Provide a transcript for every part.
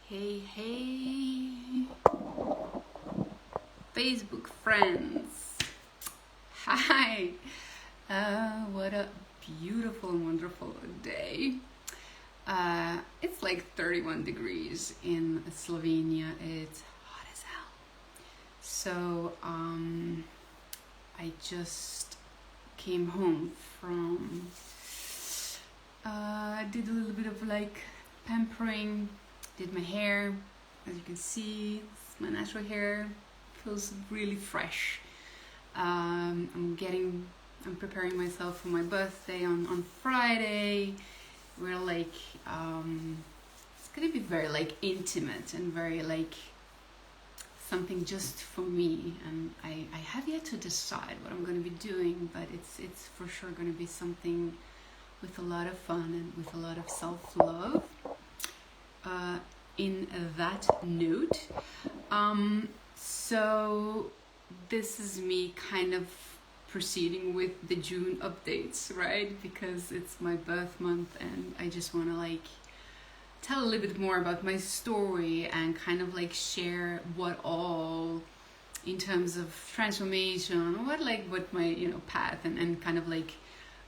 Hey, hey, Facebook friends. Hi. What a beautiful and wonderful day. It's like 31 degrees in Slovenia. It's hot as hell. So, I just came home from, did a little bit of like pampering, did my hair. As you can see, it's my natural hair. Feels really fresh. I'm preparing myself for my birthday on Friday. We're like, it's gonna be very like intimate and very like something just for me. And I have yet to decide what I'm gonna be doing, but it's for sure gonna be something with a lot of fun and with a lot of self-love. In that note, so this is me kind of proceeding with the June updates, right? Because it's my birth month and I just want to like tell a little bit more about my story and kind of like share what all in terms of transformation, what my path and kind of like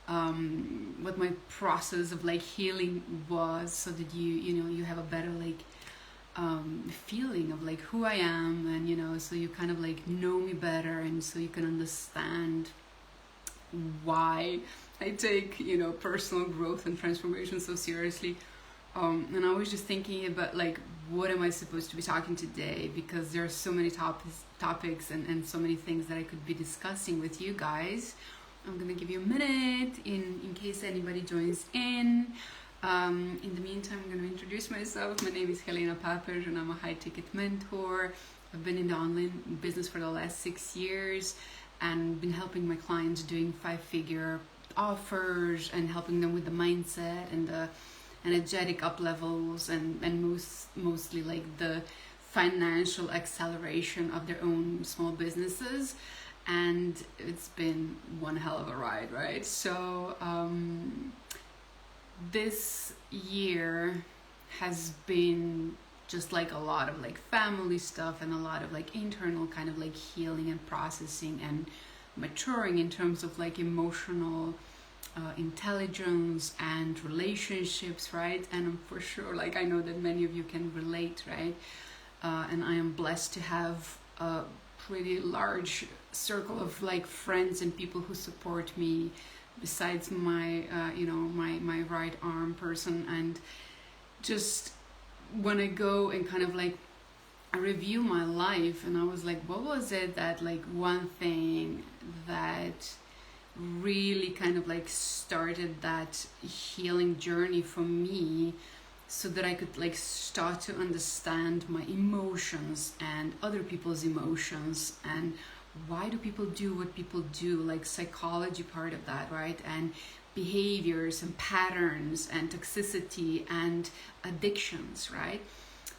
what my process of like healing was, so that you have a better like feeling of like who I am, and so you kind of like know me better, and so you can understand why I take personal growth and transformation so seriously. And I was just thinking about like what am I supposed to be talking today, because there are so many topics and so many things that I could be discussing with you guys. I'm gonna give you a minute in case anybody joins in. In the meantime, I'm gonna introduce myself. My name is Helena and I'm a high ticket mentor. I've been in the online business for the last 6 years and been helping my clients doing 5-figure offers and helping them with the mindset and the energetic up levels and mostly like the financial acceleration of their own small businesses. And it's been one hell of a ride, right? So this year has been just like a lot of like family stuff and a lot of like internal kind of like healing and processing and maturing in terms of like emotional intelligence and relationships, right? And I'm for sure like I know that many of you can relate, right? And I am blessed to have a pretty large circle of like friends and people who support me, besides my my right arm person. And just when I go and kind of like I review my life, and I was like, what was it that like one thing that really kind of like started that healing journey for me, so that I could like start to understand my emotions and other people's emotions, and why do people do what people do, like psychology part of that, right? And behaviors and patterns and toxicity and addictions, right?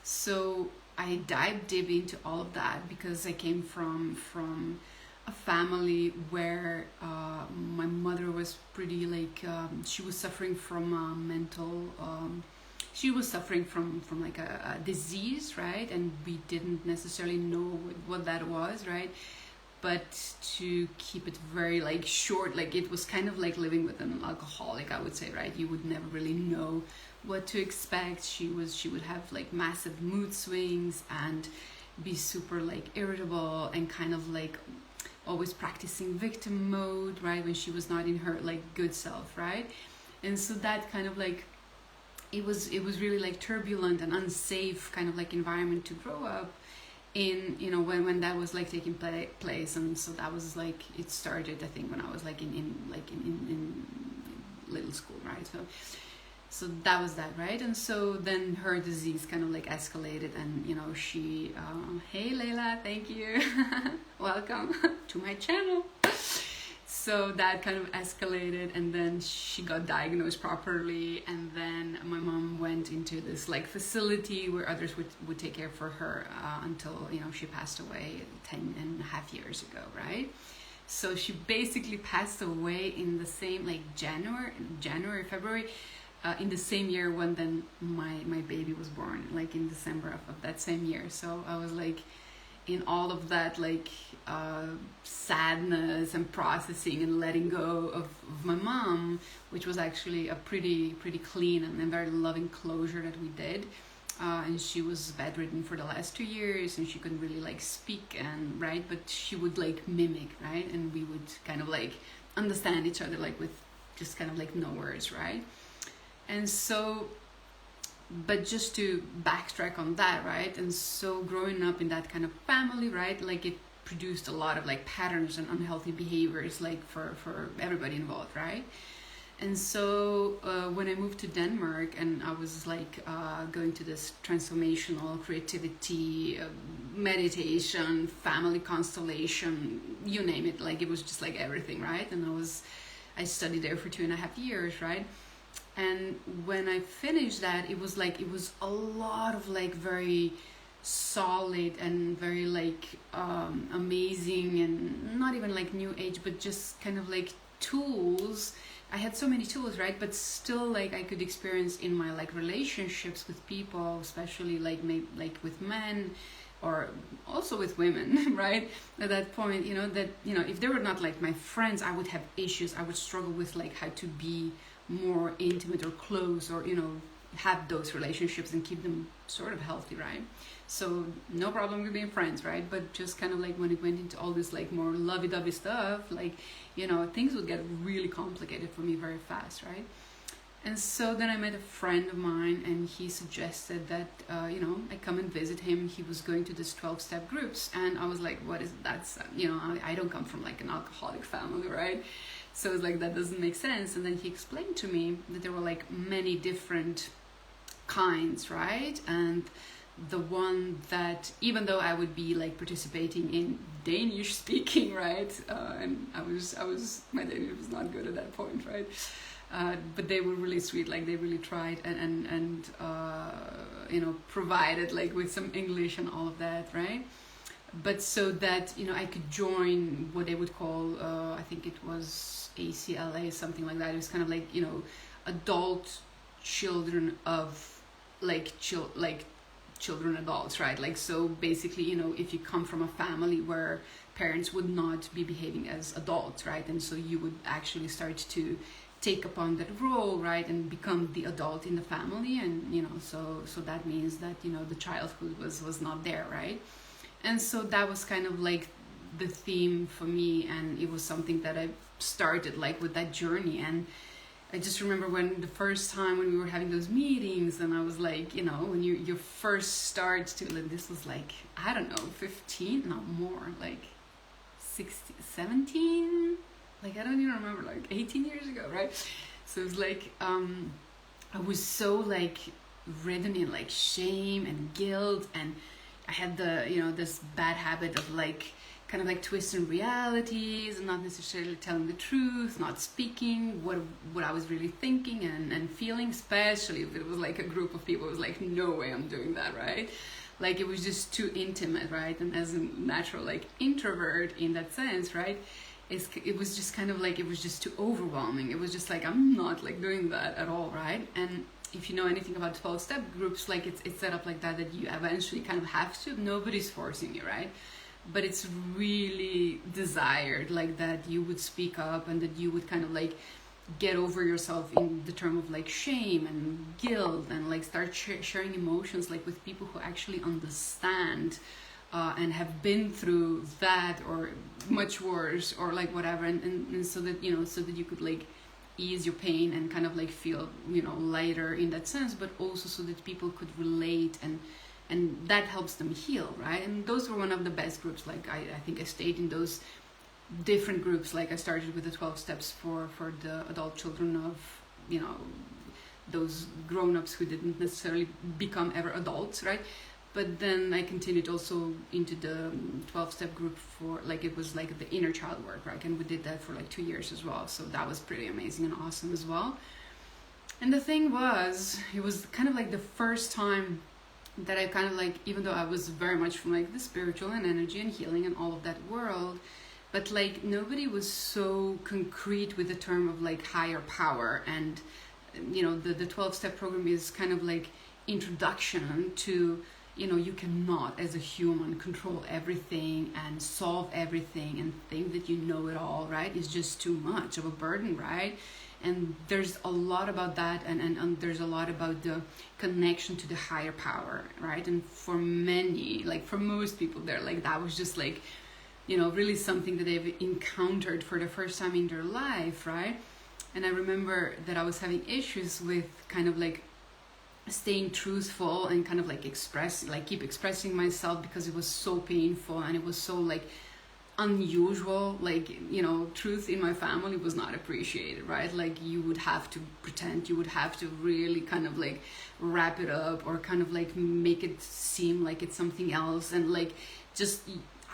So I dive deep into all of that because I came from a family where my mother was pretty like she was suffering from mental she was suffering from like a disease, right? And we didn't necessarily know what that was, right? But to keep it very like short, like it was kind of like living with an alcoholic, I would say, right? You would never really know what to expect. She would have like massive mood swings and be super like irritable and kind of like always practicing victim mode, right? When she was not in her like good self, right? And so that kind of like it was really like turbulent and unsafe kind of like environment to grow up in, when that was like taking place. And so that was like it started, I think, when I was like in little school, right? So that was that, right? And so then her disease kind of like escalated, and she hey Leila, thank you welcome to my channel. So that kind of escalated, and then she got diagnosed properly, and then my mom went into this like facility where others would take care for her until she passed away 10.5 years ago, right? So she basically passed away in the same like January, February in the same year when then my baby was born, like in December of that same year. So I was like in all of that like sadness and processing and letting go of my mom, which was actually a pretty clean and very loving closure that we did. And she was bedridden for the last 2 years, and she couldn't really like speak and right, but she would like mimic, right, and we would kind of like understand each other like with just kind of like no words, right? And so, but just to backtrack on that, right? And so growing up in that kind of family, right, like it produced a lot of like patterns and unhealthy behaviors like for everybody involved, right? And so when I moved to Denmark and I was like going to this transformational creativity, meditation, family constellation, you name it, like it was just like everything, right? And I studied there for 2.5 years, right? And when I finished that, it was a lot of like very solid and very like amazing, and not even like new age, but just kind of like tools. I had so many tools, right? But still like I could experience in my like relationships with people, especially like maybe like with men or also with women, right? At that point, that if they were not like my friends, I would have issues. I would struggle with like how to be more intimate or close, or have those relationships and keep them sort of healthy, right? So no problem with being friends, right? But just kind of like when it went into all this like more lovey-dovey stuff, like things would get really complicated for me very fast, right? And so then I met a friend of mine, and he suggested that I come and visit him. He was going to this 12-step groups, and I was like, what is that? I don't come from like an alcoholic family, right? So it's like, that doesn't make sense. And then he explained to me that there were like many different kinds, right? And the one that, even though I would be like participating in Danish speaking, right? And my Danish was not good at that point, right? But they were really sweet, like they really tried and provided like with some English and all of that, right? But so that I could join what they would call I think it was ACLA, something like that. It was kind of like adult children of like children adults, right? Like, so basically if you come from a family where parents would not be behaving as adults, right, and so you would actually start to take upon that role, right, and become the adult in the family, and so that means that the childhood was not there, right? And so that was kind of like the theme for me, and it was something that I started like with that journey. And I just remember when the first time when we were having those meetings, and I was like, when you first start to, this was like, I don't know, 15, not more, like 16, 17, like I don't even remember, like 18 years ago, right? So it was like, I was so like ridden in like shame and guilt, and I had the, this bad habit of like, kind of like twisting realities and not necessarily telling the truth, not speaking what I was really thinking and feeling, especially if it was like a group of people. It was like, no way I'm doing that, right? Like it was just too intimate, right? And as a natural like introvert in that sense, right? It was just kind of like, it was just too overwhelming. It was just like, I'm not like doing that at all, right? And if you know anything about 12-step groups, like it's set up like that you eventually kind of have to. Nobody's forcing you, right? But it's really desired, like that you would speak up and that you would kind of like get over yourself in the term of like shame and guilt, and like start sharing emotions like with people who actually understand and have been through that or much worse or like whatever, and so that so that you could like ease your pain and kind of like feel lighter in that sense, but also so that people could relate and that helps them heal, right? And those were one of the best groups. Like I think I stayed in those different groups. Like I started with the 12 steps for the adult children of those grown-ups who didn't necessarily become ever adults, right? But then I continued also into the 12-step group for like, it was like the inner child work, right? And we did that for like 2 years as well. So that was pretty amazing and awesome as well. And the thing was, it was kind of like the first time that I kind of like, even though I was very much from like the spiritual and energy and healing and all of that world, but like nobody was so concrete with the term of like higher power and the 12-step program is kind of like introduction to, you cannot as a human control everything and solve everything and think that you know it all, right? It's just too much of a burden, right? And there's a lot about that, and there's a lot about the connection to the higher power, right? And for many, like for most people there, like that was just like, really something that they've encountered for the first time in their life, right? And I remember that I was having issues with kind of like staying truthful and kind of like keep expressing myself, because it was so painful and it was so like unusual. Like, truth in my family was not appreciated, right? Like you would have to pretend, you would have to really kind of like wrap it up or kind of like make it seem like it's something else, and like just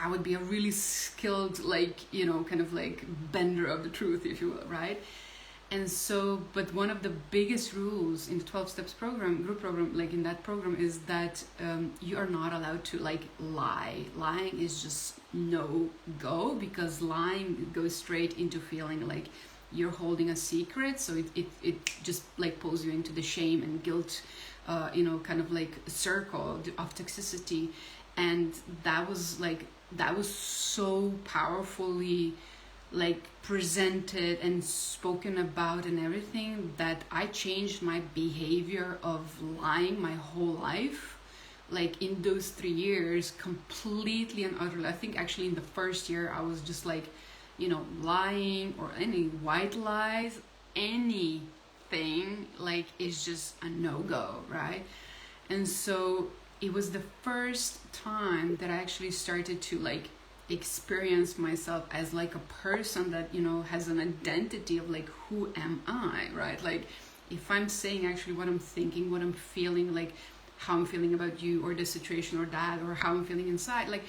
I would be a really skilled like kind of like bender of the truth, if you will, right? And so, but one of the biggest rules in the 12 steps program, group program, like in that program, is that you are not allowed to like lie. Lying is just no go, because lying goes straight into feeling like you're holding a secret. So it just like pulls you into the shame and guilt, kind of like circle of toxicity. And that was so powerfully like presented and spoken about and everything, that I changed my behavior of lying my whole life, like in those 3 years, completely and utterly. I think actually in the first year I was just like, lying or any white lies, anything like is just a no-go, right? And so it was the first time that I actually started to like experience myself as like a person that has an identity of like, who am I, right? Like if I'm saying actually what I'm thinking, what I'm feeling, like how I'm feeling about you or the situation or that, or how I'm feeling inside, like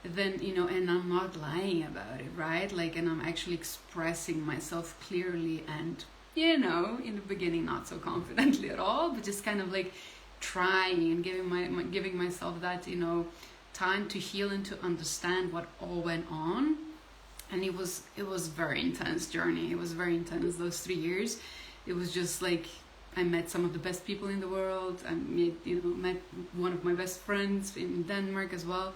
then and I'm not lying about it, right? Like, and I'm actually expressing myself clearly, and in the beginning not so confidently at all, but just kind of like trying and giving myself that time to heal and to understand what all went on. And it was very intense journey. It was very intense, those 3 years. It was just like I met some of the best people in the world. I met one of my best friends in Denmark as well,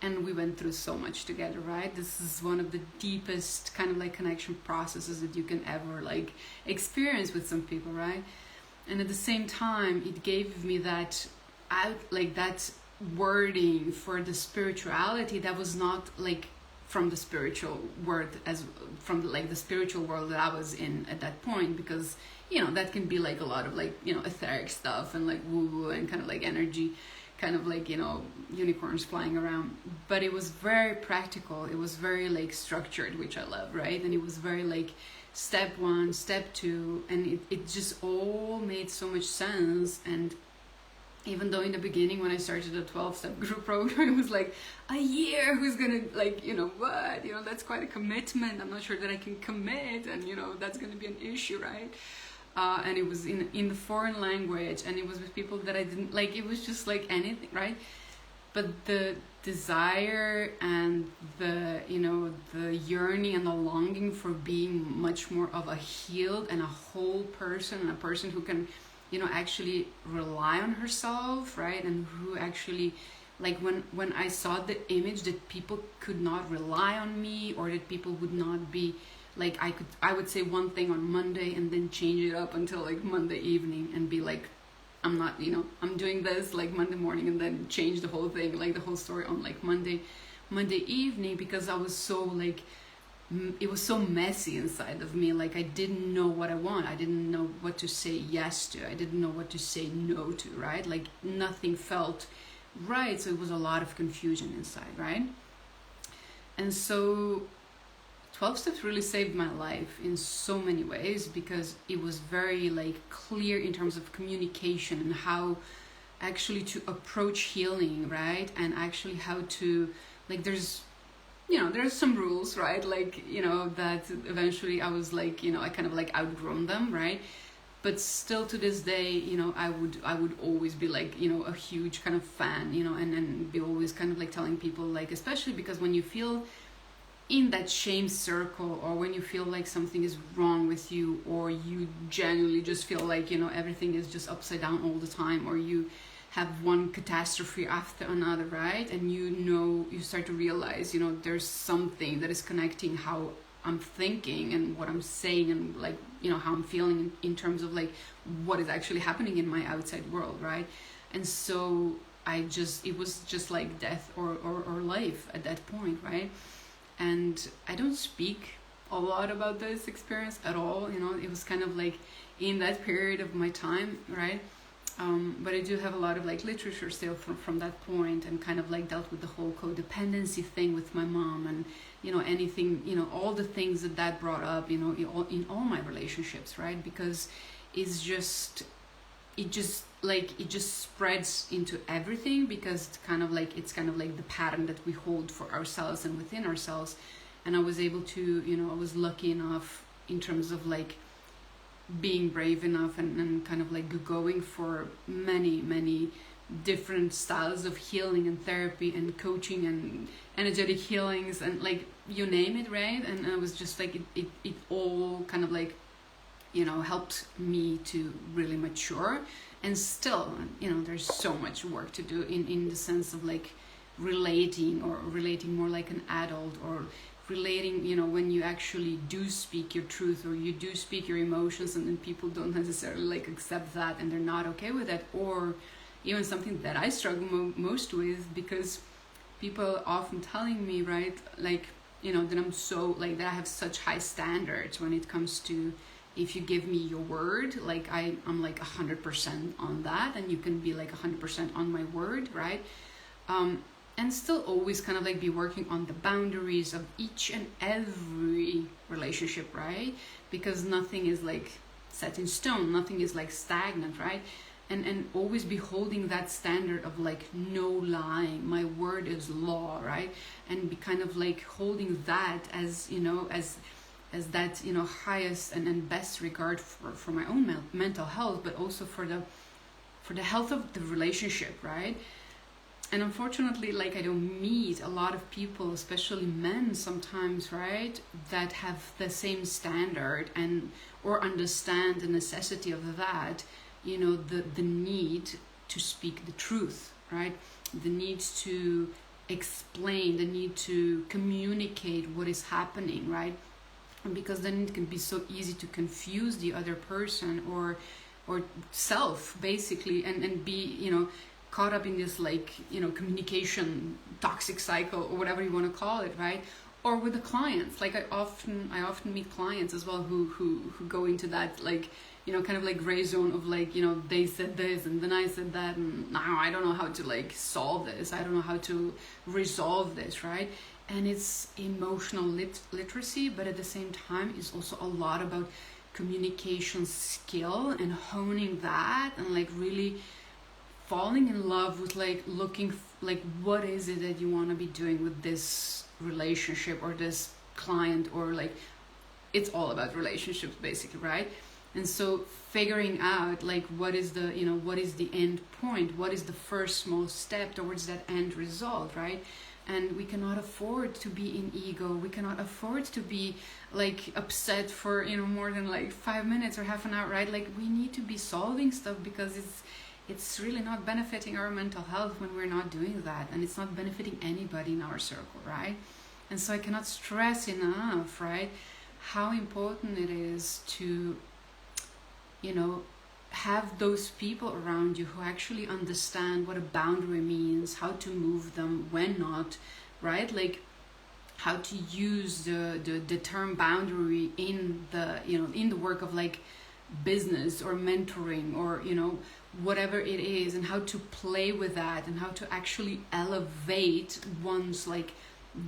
and we went through so much together, right? This is one of the deepest kind of like connection processes that you can ever like experience with some people, right? And at the same time, it gave me that wording for the spirituality that was not like from the spiritual world, as from like the spiritual world that I was in at that point, because that can be like a lot of like etheric stuff and like woo woo and kind of like energy, kind of like unicorns flying around. But it was very practical, it was very like structured, which I love, right? And it was very like step 1, step 2, and it just all made so much sense. And even though in the beginning when I started a 12-step group program, it was like a year, who's gonna like, what, that's quite a commitment. I'm not sure that I can commit, and that's gonna be an issue, right? And it was in the foreign language, and it was with people that I didn't like. It was just like anything, right? But the desire and the the yearning and the longing for being much more of a healed and a whole person, and a person who can actually rely on herself, right? And who actually, like when I saw the image that people could not rely on me, or that people would not be like, I would say one thing on Monday and then change it up until like Monday evening and be like, I'm not, I'm doing this like Monday morning, and then change the whole thing, like the whole story on like Monday evening, because I was so like, it was so messy inside of me. Like I didn't know what I want. I didn't know what to say yes to. I didn't know what to say no to, right? Like nothing felt right. So it was a lot of confusion inside, right? And so 12 steps really saved my life in so many ways, because it was very like clear in terms of communication and how actually to approach healing, right? And actually how to, like, there's some rules, right? Like, that eventually I was like, I kind of like outgrown them, right? But still to this day, I would always be like, a huge kind of fan, and be always kind of like telling people, like, especially because when you feel in that shame circle, or when you feel like something is wrong with you, or you genuinely just feel like, you know, everything is just upside down all the time, or you have one catastrophe after another, right? And you know, you start to realize, you know, there's something that is connecting how I'm thinking and what I'm saying, and like, you know, how I'm feeling in terms of like what is actually happening in my outside world, right? And so it was just like death or life at that point, right? And I don't speak a lot about this experience at all, you know. It was kind of like in that period of my time, right? But I do have a lot of like literature still from that point, and kind of like dealt with the whole codependency thing with my mom, and you know, anything, you know, all the things that brought up, you know, in all my relationships, right? Because it just spreads into everything, because it's kind of like the pattern that we hold for ourselves and within ourselves. And I was able to, you know, I was lucky enough in terms of like being brave enough and kind of like going for many different styles of healing and therapy and coaching and energetic healings and like you name it, right? And I was just like it all kind of like, you know, helped me to really mature. And still, you know, there's so much work to do in the sense of like relating more like an adult, or relating, you know, when you actually do speak your truth, or you do speak your emotions, and then people don't necessarily like accept that and they're not okay with it. Or even something that I struggle most with, because people often telling me, right, like, you know, that I'm so like that I have such high standards when it comes to, if you give me your word, like I'm like 100% on that, and you can be like 100% on my word, right? And still always kind of like be working on the boundaries of each and every relationship, right? Because nothing is like set in stone, nothing is like stagnant, right? And always be holding that standard of like no lying, my word is law, right? And be kind of like holding that as, you know, as that, you know, highest and best regard for my own mental health, but also for the health of the relationship, right? And unfortunately, like, I don't meet a lot of people, especially men sometimes, right, that have the same standard and or understand the necessity of that, you know, the need to speak the truth, right? The need to explain, the need to communicate what is happening, right? Because then it can be so easy to confuse the other person or self, basically, and be, you know, caught up in this, like, you know, communication toxic cycle, or whatever you want to call it, right? Or with the clients, like I often meet clients as well who go into that, like, you know, kind of like gray zone of like, you know, they said this and then I said that, and now I don't know how to like solve this, I don't know how to resolve this, right? And it's emotional literacy, but at the same time it's also a lot about communication skill and honing that, and like really falling in love with like looking like what is it that you want to be doing with this relationship or this client, or like it's all about relationships basically, right? And so figuring out like what is the, you know, what is the end point, what is the first small step towards that end result, right? And we cannot afford to be in ego, we cannot afford to be like upset for, you know, more than like 5 minutes or half an hour, right? Like we need to be solving stuff, because it's really not benefiting our mental health when we're not doing that, and it's not benefiting anybody in our circle, right? And so I cannot stress enough, right, how important it is to, you know, have those people around you who actually understand what a boundary means, how to move them, when not, right? Like how to use the term boundary in the, you know, in the work of like business or mentoring or, you know, whatever it is, and how to play with that, and how to actually elevate one's like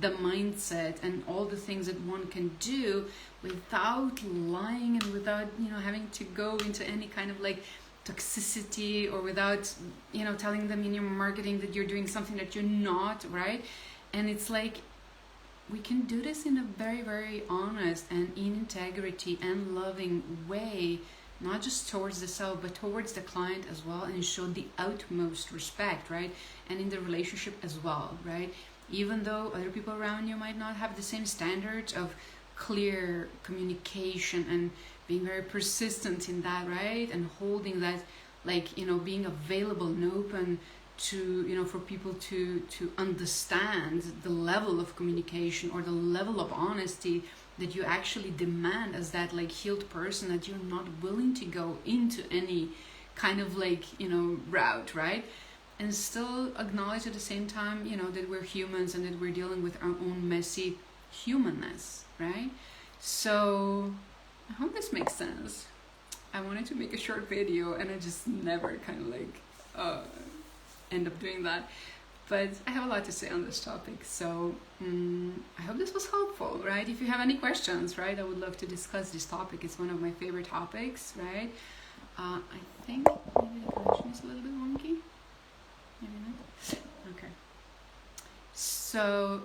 the mindset and all the things that one can do without lying, and without, you know, having to go into any kind of like toxicity, or without, you know, telling them in your marketing that you're doing something that you're not, right? And it's like we can do this in a very, very honest and in integrity and loving way, not just towards the self, but towards the client as well, and show the utmost respect, right? And in the relationship as well, right? even though other people around you might not have the same standards of clear communication and being very persistent in that, right? And holding that, like, you know, being available and open to, you know, for people to understand the level of communication or the level of honesty that you actually demand as that like healed person, that you're not willing to go into any kind of like, you know, route, right? And still acknowledge at the same time, you know, that we're humans and that we're dealing with our own messy humanness, right? So I hope this makes sense. I wanted to make a short video and I just never kind of like end up doing that. But I have a lot to say on this topic, so I hope this was helpful, right? If you have any questions, right, I would love to discuss this topic. It's one of my favorite topics, right? I think maybe the connection is a little bit wonky. Maybe not. Okay. So,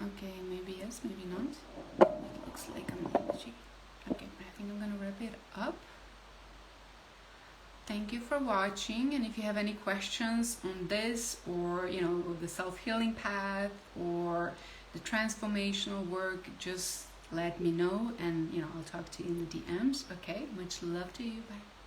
okay, maybe yes, maybe not. It looks like I'm okay. I think I'm gonna wrap it up. Thank you for watching, and if you have any questions on this, or you know, the self-healing path or the transformational work, just let me know, and you know, I'll talk to you in the DMs. Okay, much love to you. Bye.